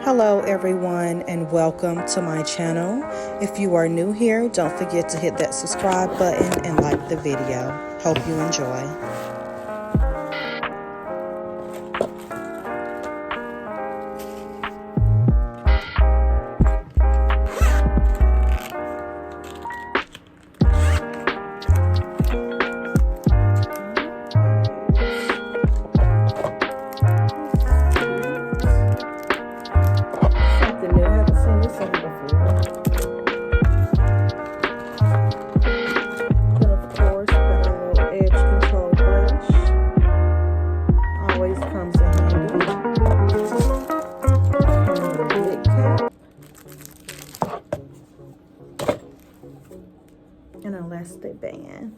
Hello everyone and welcome to my channel. If you are new here, don't forget to hit that subscribe button and like the video. Hope you enjoy. An elastic band.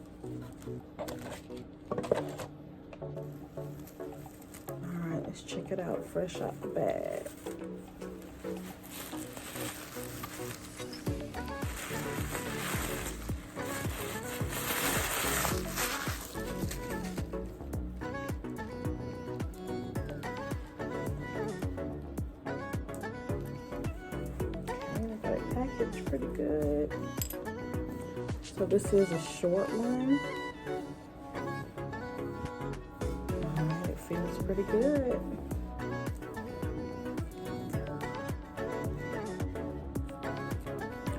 Alright, let's check it out fresh out the bag. Okay, I got it packaged pretty good. So this is a short one. Alright, it feels pretty good.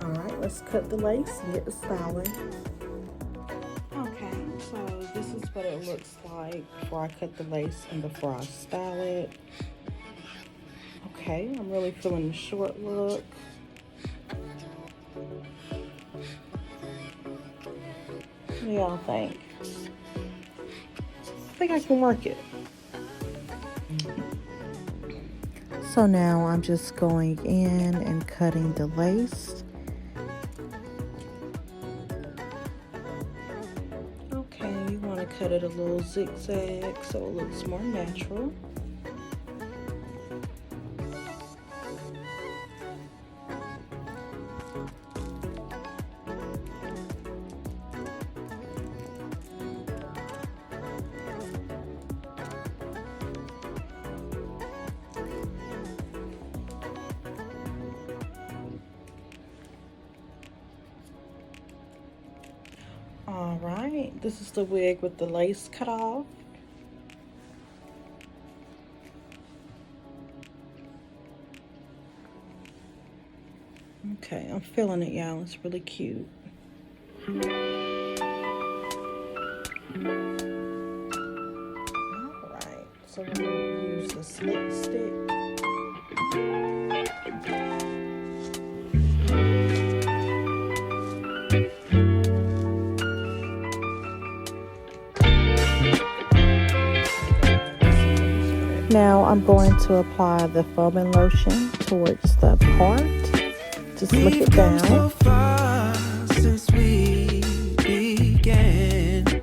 Alright, let's cut the lace and get the styling. Okay, so this is what it looks like before I cut the lace and before I style it. Okay, I'm really feeling the short look. What do y'all think? I think I can work it. So now I'm just going in and cutting the lace. Okay, you want to cut it a little zigzag so it looks more natural. Alright, this is the wig with the lace cut off. Okay, I'm feeling it, y'all. It's really cute. Alright, so we're going to use the slit stick. Now I'm going to apply the foaming lotion towards the part. Just look it down. So far since we began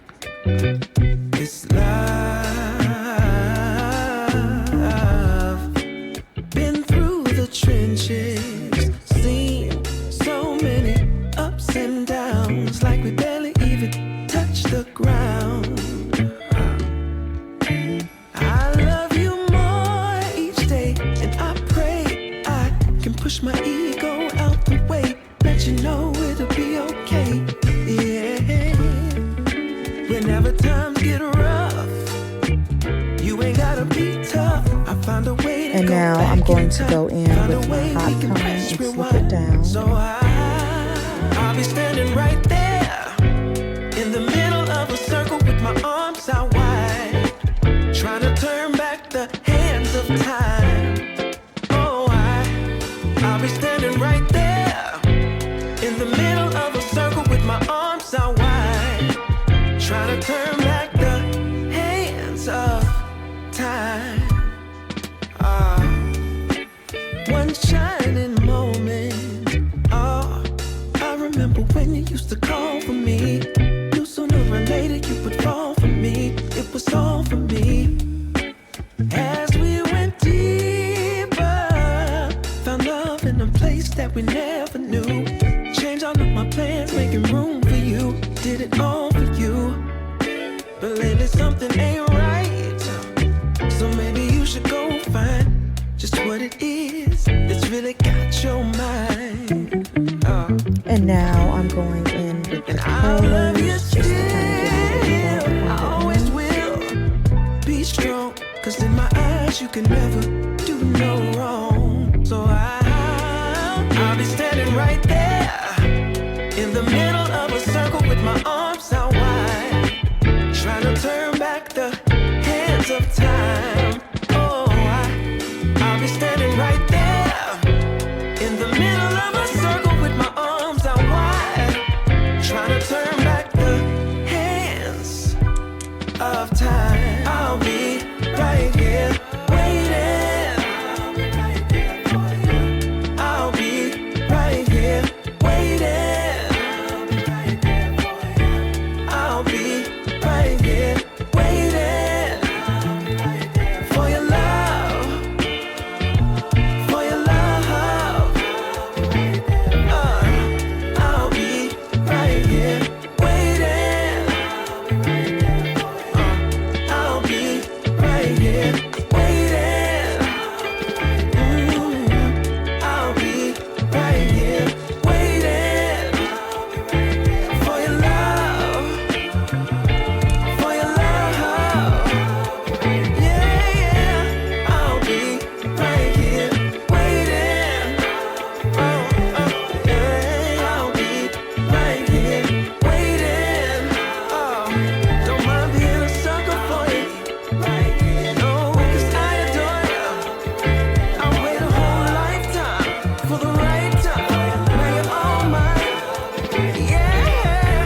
this love, been through the trenches, seen so many ups and downs, like we barely even touched the ground. Push my ego out the way, let you know it'll be okay. Yeah, whenever times get rough, you ain't gotta be tough. I found a way to. And now I'm going to go in with my hot comb and slip it down. So I'll be standing right there in the middle of a circle with my arms out wide, trying to turn back the hands of time. I'll be standing right there in the middle of a circle with my arms out wide, trying to turn back the hands of time. One shining moment. I remember when you used to call for me. Knew sooner or later you would fall for me. It was all for me. As we went deeper, found love in a place that we never knew. Changed all of my plans, making room for you. Did it all for you. But lately something ain't right. So maybe you should go find just what it is. Cause in my eyes you can never do no wrong. So I'll be standing right there in the middle of a circle with my arms out wide, trying to turn back the hands of time. Oh, I'll be standing right there in the middle of a circle with my arms out wide, trying to turn back the hands of time. I'll be right here waiting. I'll be right here waiting. I'll be right here waiting for your love, for your love. I'll be right here waiting. I'll be right here waiting. I'll be right here waiting for your love, for your love. Yeah, yeah. I'll be right here waiting. Yeah. I'll be right here waiting. Don't mind being a sucker for you. No, 'cause I adore you. I'll wait a whole lifetime for the right time. Now you're all mine. Yeah, yeah.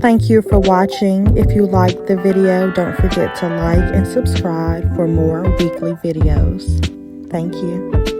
Thank you for watching. If you liked the video, don't forget to like and subscribe for more weekly videos. Thank you.